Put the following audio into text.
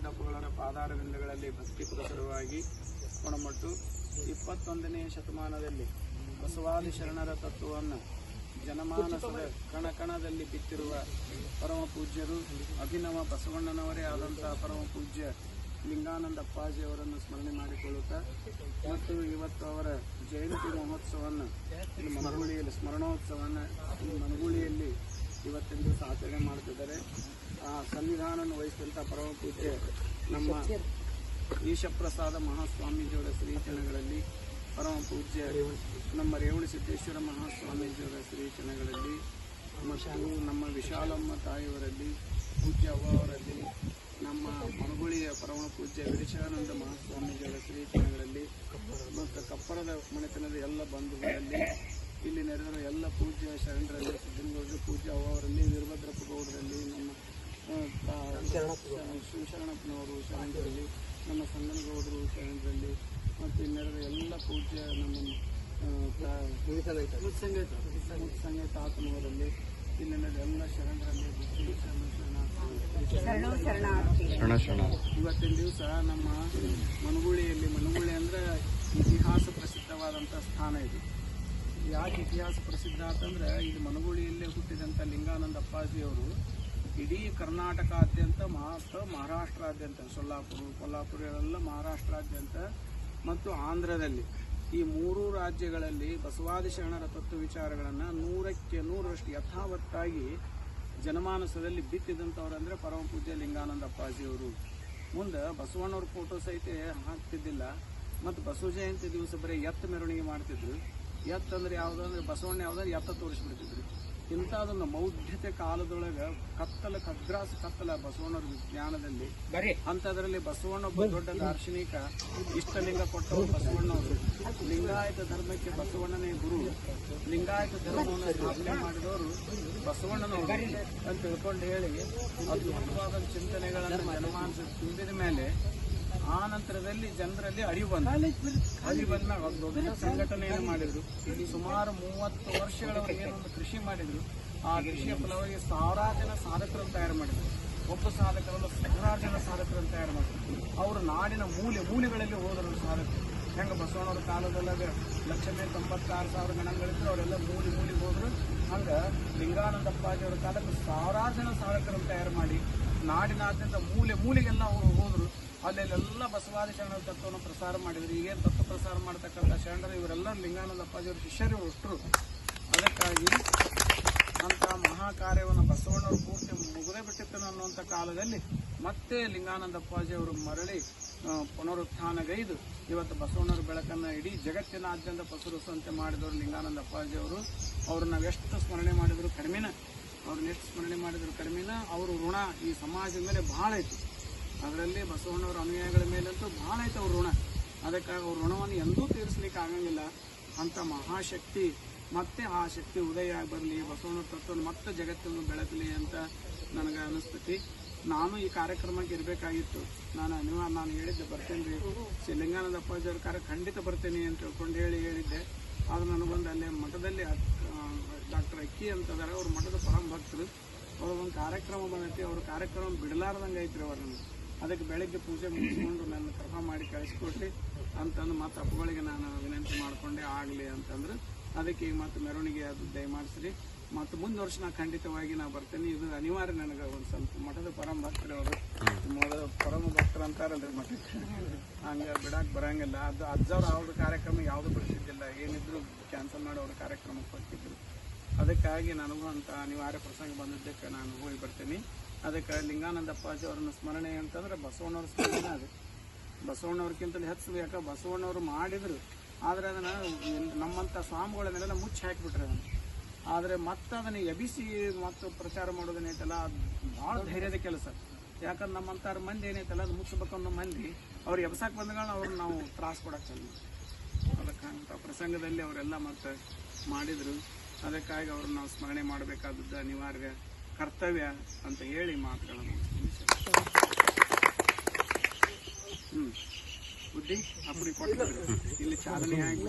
ಗುಡ್ಡಪ್ಪಗಳವರ ಪಾದಾರವಿಂದಗಳಲ್ಲಿ ಭಕ್ತಿ ಪುರಸರವಾಗಿ ಕೊಣಮಟ್ಟು 21ನೇ ಶತಮಾನದಲ್ಲಿ ಬಸವಾದಿ ಶರಣರ ತತ್ವವನ್ನು ಜನಮಾನಸದ ಕಣಕಣದಲ್ಲಿ ಬಿತ್ತಿರುವ ಪರಮ ಪೂಜ್ಯರು ಅಭಿನವ ಬಸವಣ್ಣನವರೇ ಆದಂತಹ ಪರಮ ಪೂಜ್ಯ ಲಿಂಗಾನಂದ ಅಪ್ಪಾಜಿಯವರನ್ನು ಸ್ಮರಣೆ ಮಾಡಿಕೊಳ್ಳುತ್ತಾ ಮತ್ತು ಇವತ್ತು ಅವರ ಜಯಂತಿ ಮಹೋತ್ಸವವನ್ನು ಇಲ್ಲಿ ಮನಗುಳಿಯಲ್ಲಿ ಸ್ಮರಣೋತ್ಸವವನ್ನು ಈ ಮನಗುಳಿಯಲ್ಲಿ ಇವತ್ತಿನ ದಿವಸ ಆಚರಣೆ ಮಾಡುತ್ತಿದ್ದಾರೆ. ಆ ಸನ್ನಿಧಾನವನ್ನು ವಹಿಸಿದಂಥ ಪರಮ ಪೂಜ್ಯ ನಮ್ಮ ಈಶಪ್ರಸಾದ ಮಹಾಸ್ವಾಮೀಜಿಯವರ ಶ್ರೀಚರಣಗಳಲ್ಲಿ, ಪರಮ ಪೂಜ್ಯ ನಮ್ಮ ರೇವಣ ಸಿದ್ದೇಶ್ವರ ಮಹಾಸ್ವಾಮೀಜಿಯವರ ಶ್ರೀಚರಣಗಳಲ್ಲಿ ಮತ್ತು ನಮ್ಮ ವಿಶಾಲಮ್ಮ ತಾಯಿಯವರಲ್ಲಿ, ಪೂಜ್ಯ ಅವರಲ್ಲಿ, ನಮ್ಮ ಮನಗುಳಿಯ ಪರಮ ಪೂಜ್ಯ ವಿಡಿಶಾನಂದ ಮಹಾಸ್ವಾಮೀಜಿಯವರ ಶ್ರೀಚರಣಗಳಲ್ಲಿ ಮತ್ತು ಕಪ್ಪರದ ಮನೆತನದ ಎಲ್ಲ ಬಂಧುಗಳಲ್ಲಿ, ಇಲ್ಲಿ ನೆರೆದಿರುವ ಎಲ್ಲ ಪೂಜ್ಯ ಶರಣರಲ್ಲಿ, ಸಿದ್ದನಗೌಡರು ಪೂಜ್ಯ ಅವರಲ್ಲಿ, ವೀರಭದ್ರಪ್ಪ ಗೌಡರಲ್ಲಿ, ನಮ್ಮ ಶಿವಶರಣಪ್ಪನವರು ಶರಣರಲ್ಲಿ, ನಮ್ಮ ಸಂಗನಗೌಡರು ಶರಣರಲ್ಲಿ ಮತ್ತು ಇನ್ನೆರಡು ಎಲ್ಲ ಪೂಜ್ಯ ನಮ್ಮ ಸಂಗೀತ ಆತ್ಮವರಲ್ಲಿ, ಇಲ್ಲಿನ ಎಲ್ಲ ಶರಣರಲ್ಲಿ ಇವತ್ತಿನ ದಿವಸ ನಮ್ಮ ಮನಗುಳಿಯಲ್ಲಿ, ಮನಗುಳಿ ಅಂದರೆ ಇತಿಹಾಸ ಪ್ರಸಿದ್ಧವಾದಂಥ ಸ್ಥಾನ ಇದು. ಯಾಕೆ ಇತಿಹಾಸ ಪ್ರಸಿದ್ಧ ಅಂತಂದ್ರೆ ಇದು ಮನಗುಳಿಯಲ್ಲೇ ಹುಟ್ಟಿದಂಥ ಲಿಂಗಾನಂದ ಅಪ್ಪಾಜಿಯವರು ಇಡೀ ಕರ್ನಾಟಕಾದ್ಯಂತ ಮಹಾರಾಷ್ಟ್ರಾದ್ಯಂತ ಕೊಲ್ಲಾಪುರ ಎಲ್ಲ ಮಹಾರಾಷ್ಟ್ರಾದ್ಯಂತ ಮತ್ತು ಆಂಧ್ರದಲ್ಲಿ ಈ ಮೂರೂ ರಾಜ್ಯಗಳಲ್ಲಿ ಬಸವಾದಿ ಶರಣರ ತತ್ವ ವಿಚಾರಗಳನ್ನು 100ಕ್ಕೆ 100ರಷ್ಟು ಯಥಾವತ್ತಾಗಿ ಜನಮಾನಸದಲ್ಲಿ ಬಿತ್ತಿದಂಥವ್ರಂದರೆ ಪರಮ ಪೂಜ್ಯ ಲಿಂಗಾನಂದ ಅಪ್ಪಾಜಿಯವರು. ಮುಂದೆ ಬಸವಣ್ಣವ್ರ ಫೋಟೋ ಸಹಿತ ಹಾಕ್ತಿದ್ದಿಲ್ಲ ಮತ್ತು ಬಸವ ಜಯಂತಿ ದಿವಸ ಬರೀ ಎತ್ತ ಮೆರವಣಿಗೆ ಮಾಡ್ತಿದ್ರು. ಎತ್ತಂದ್ರೆ ಯಾವುದಂದ್ರೆ ಬಸವಣ್ಣ ಯಾವುದಂದ್ರೆ ಎತ್ತ ತೋರಿಸ್ಬಿಡ್ತಿದ್ರು. ಇಂಥದೊಂದು ಮೌಢ್ಯತೆ ಕಾಲದೊಳಗೆ ಕತ್ತಲ ಬಸವಣ್ಣವ್ರ ಜ್ಞಾನದಲ್ಲಿ ಅಂಥದ್ರಲ್ಲಿ ಬಸವಣ್ಣೊಬ್ಬ ದೊಡ್ಡ ದಾರ್ಶನಿಕ, ಇಷ್ಟಲಿಂಗ ಕೊಟ್ಟವರು ಬಸವಣ್ಣವರು, ಲಿಂಗಾಯತ ಧರ್ಮಕ್ಕೆ ಬಸವಣ್ಣನೇ ಗುರು, ಲಿಂಗಾಯತ ಧರ್ಮವನ್ನು ಸ್ಥಾಪನೆ ಮಾಡಿದವರು ಬಸವಣ್ಣನವರು ಅಂತ ತಿಳ್ಕೊಂಡು ಹೇಳಿ ಅದ್ಭುತವಾದ ಚಿಂತನೆಗಳನ್ನು ಜನಮಾನಸ ತುಂಬಿದ ಮೇಲೆ ಆ ನಂತರದಲ್ಲಿ ಜನರಲ್ಲಿ ಅರಿವು ಬಂದಾಗ ಒಂದು ದೊಡ್ಡ ಸಂಘಟನೆಯನ್ನು ಮಾಡಿದ್ರು. ಇಲ್ಲಿ ಸುಮಾರು 30 ವರ್ಷಗಳವರೆಗೆ ಏನೊಂದು ಕೃಷಿ ಮಾಡಿದ್ರು. ಆ ಕೃಷಿಯ ಫಲವಾಗಿ ಸಾವಿರಾರು ಜನ ಸಾಧಕರನ್ನು ತಯಾರು ಮಾಡಿದ್ರು. ಒಬ್ಬ ಸಾಧಕರಲ್ಲ ಸಾವಿರಾರು ಜನ ಸಾಧಕರನ್ನು ತಯಾರು ಮಾಡಿದ್ರು. ಅವರು ನಾಡಿನ ಮೂಲೆಗಳಲ್ಲಿ ಹೋದರು ಸಾಧಕರು. ಹೆಂಗೆ ಬಸವಣ್ಣವ್ರ ಕಾಲದೊಳಗ 1,96,000 ಗಣಗಳಿದ್ರು, ಅವರೆಲ್ಲ ಮೂಲೆಗೆ ಹೋದ್ರು. ಹಂಗೆ ಲಿಂಗಾನಂದ ಅಪ್ಪಾಜಿಯವರ ಕಾಲಕ್ಕೆ ಸಾವಿರಾರು ಜನ ಸಾಧಕರನ್ನು ತಯಾರು ಮಾಡಿ ನಾಡಿನಾದ್ಯಂತ ಮೂಲೆಗೆಲ್ಲ ಅವರು ಹೋದರು. ಅಲ್ಲೆಲ್ಲ ಬಸವಾದಿ ಶರಣರ ತತ್ವವನ್ನು ಪ್ರಸಾರ ಮಾಡಿದ್ರು. ಈಗೇನು ತತ್ವ ಪ್ರಸಾರ ಮಾಡ್ತಕ್ಕಂಥ ಶರಣರು ಇವರೆಲ್ಲ ಲಿಂಗಾನಂದ ಅಪ್ಪಾಜಿಯವರು ಶಿಷ್ಯರು ಒಟ್ಟರು. ಅದಕ್ಕಾಗಿ ಅಂಥ ಮಹಾ ಕಾರ್ಯವನ್ನು ಬಸವಣ್ಣವರು ಪೂರ್ತಿ ಮುಗಿದೇ ಬಿಟ್ಟಿರ್ತೇನೆ ಅನ್ನುವಂಥ ಕಾಲದಲ್ಲಿ ಮತ್ತೆ ಲಿಂಗಾನಂದ ಅಪ್ಪಾಜಿಯವರು ಮರಳಿ ಪುನರುತ್ಥಾನಗೈದು ಇವತ್ತು ಬಸವಣ್ಣವ್ರ ಬೆಳಕನ್ನು ಇಡೀ ಜಗತ್ತಿನಾದ್ಯಂತ ಪಸರಿಸುವಂತೆ ಮಾಡಿದವರು ಲಿಂಗಾನಂದ ಅಪ್ಪಾಜಿಯವರು. ಅವರು ನಾವೆಷ್ಟು ಸ್ಮರಣೆ ಮಾಡಿದ್ರು ಕಡಿಮೆನ, ಅವ್ರನ್ನ ಎಷ್ಟು ಸ್ಮರಣೆ ಮಾಡಿದ್ರು ಕಡಿಮೆನ. ಅವರು ಋಣ ಈ ಸಮಾಜದ ಮೇಲೆ ಭಾಳ ಐತಿ. ಅದರಲ್ಲಿ ಬಸವಣ್ಣವರ ಅನುಯಾಯಿಗಳ ಮೇಲಂತೂ ಭಾಳ ಐತೆ ಅವ್ರ ಋಣ. ಅದಕ್ಕಾಗಿ ಅವ್ರ ಋಣವನ್ನು ಎಂದೂ ತೀರಿಸ್ಲಿಕ್ಕೆ ಆಗಂಗಿಲ್ಲ. ಅಂಥ ಮಹಾಶಕ್ತಿ ಮತ್ತೆ ಆ ಶಕ್ತಿ ಉದಯ ಆಗಿ ಬರಲಿ, ಬಸವಣ್ಣವ್ರ ತತ್ವವನ್ನು ಮತ್ತೆ ಜಗತ್ತನ್ನು ಬೆಳಕಲಿ ಅಂತ ನನಗೆ ಅನಿಸ್ತೈತಿ. ನಾನು ಈ ಕಾರ್ಯಕ್ರಮಕ್ಕೆ ಇರಬೇಕಾಗಿತ್ತು. ನಾನು ಹೇಳಿದ್ದೆ ಬರ್ತೇನೆ ರೀ, ಲಿಂಗಾನಂದ ಅಪ್ಪಾಜಿಯವ್ರ ಕಾರ್ಯ ಖಂಡಿತ ಬರ್ತೇನೆ ಅಂತ ತಿಳ್ಕೊಂಡು ಹೇಳಿದ್ದೆ. ಆದ್ರೆ ನನಗೊಂದು ಅಲ್ಲೇ ಮಠದಲ್ಲಿ ಡಾಕ್ಟರ್ ಅಕ್ಕಿ ಅಂತದಾರೆ, ಅವ್ರ ಮಠದ ಪರಮ ಭಕ್ತರು. ಅವ್ರಿಗೊಂದು ಕಾರ್ಯಕ್ರಮ ಬಂದೈತಿ. ಅವ್ರ ಕಾರ್ಯಕ್ರಮ ಬಿಡಲಾರ್ದಂಗೆ ಐತ್ರಿ ಅವ್ರನ್ನು. ಅದಕ್ಕೆ ಬೆಳಗ್ಗೆ ಪೂಜೆ ಮುಗಿಸ್ಕೊಂಡು ನನ್ನ ಕರ್ಮ ಮಾಡಿ ಕಳಿಸ್ಕೊಟ್ರಿ ಅಂತಂದು ಮತ್ತು ಅಪ್ಪಗಳಿಗೆ ನಾನು ವಿನಂತಿ ಮಾಡಿಕೊಂಡೆ ಆಗಲಿ ಅಂತಂದ್ರೆ ಅದಕ್ಕೆ ಈಗ ಮತ್ತು ಮೆರವಣಿಗೆ ಅದು ದಯಮಾಡಿಸ್ರಿ. ಮತ್ತು ಮುಂದೆ ವರ್ಷ ನಾ ಖಂಡಿತವಾಗಿ ನಾ ಬರ್ತೇನೆ. ಇದು ಅನಿವಾರ್ಯ ನನಗೆ. ಒಂದು ಸ್ವಲ್ಪ ಮಠದ ಪರಮ ಭಕ್ತರು ಅವರು ಪರಮ ಭಕ್ತರು ಅಂತಾರಲ್ರಿ ಮಠಕ್ಕೆ, ಹಂಗೆ ಬಿಡಕ್ಕೆ ಬರೋಂಗಿಲ್ಲ. ಅದು ಅಜ್ಜವ್ರು ಅವ್ರ ಕಾರ್ಯಕ್ರಮ ಯಾವುದು ಬಿಡಿಸಿದ್ದಿಲ್ಲ, ಏನಿದ್ರು ಕ್ಯಾನ್ಸಲ್ ಮಾಡಿ ಅವ್ರ ಕಾರ್ಯಕ್ರಮಕ್ಕೆ ಬರ್ತಿದ್ರು. ಅದಕ್ಕಾಗಿ ನನಗೂ ಅಂತ ಅನಿವಾರ್ಯ ಪ್ರಸಂಗ ಬಂದಿದ್ದಕ್ಕೆ ನಾನು ಹೋಗಿ ಬರ್ತೀನಿ. ಅದಕ್ಕೆ ಲಿಂಗಾನಂದ ಅಪ್ಪಾಜಿ ಅವರನ್ನು ಸ್ಮರಣೆ ಅಂತಂದ್ರೆ ಬಸವಣ್ಣವ್ರ ಸ್ಮರಣೆ. ಅದು ಬಸವಣ್ಣವ್ರಕ್ಕಿಂತಲೂ ಹೆಚ್ಚು. ಯಾಕೆ ಬಸವಣ್ಣವರು ಮಾಡಿದ್ರು, ಆದರೆ ಅದನ್ನು ನಮ್ಮಂಥ ಸ್ವಾಮಿಗಳನ್ನೆಲ್ಲ ಮುಚ್ಚಿ ಹಾಕಿಬಿಟ್ರೆ ಅದನ್ನು. ಆದರೆ ಮತ್ತೆ ಅದನ್ನು ಎಬಿಸಿ ಮತ್ತು ಪ್ರಚಾರ ಮಾಡೋದನ್ನೈತಲ್ಲ, ಅದು ಭಾಳ ಧೈರ್ಯದ ಕೆಲಸ. ಯಾಕಂದ್ರೆ ನಮ್ಮಂಥವ್ರ ಮಂದಿ ಏನೈತಲ್ಲ ಅದು ಮುಚ್ಚಬೇಕನ್ನೋ ಮಂದಿ ಅವ್ರು ಎಬ್ಸಕ್ಕೆ ಬಂದಾಗ ಅವ್ರನ್ನ ನಾವು ತ್ರಾಸ ಕೊಡಕ್ಕೆ ಚಲ್ಲ. ಅದಕ್ಕೆ ಅಂಥ ಪ್ರಸಂಗದಲ್ಲಿ ಅವರೆಲ್ಲ ಮತ್ತೆ ಮಾಡಿದರು. ಅದಕ್ಕಾಗಿ ಅವ್ರನ್ನ ನಾವು ಸ್ಮರಣೆ ಮಾಡಬೇಕಾದದ್ದು ಅನಿವಾರ್ಯ ಕರ್ತವ್ಯ ಅಂತ ಹೇಳಿ ಮಾತುಗಳನ್ನು ಬುದ್ಧಿ ಅಪ್ಪಡಿ ಕೊಟ್ಟಿದ್ರು ಇಲ್ಲಿ ಚಾಲನೆ ಆಗಿ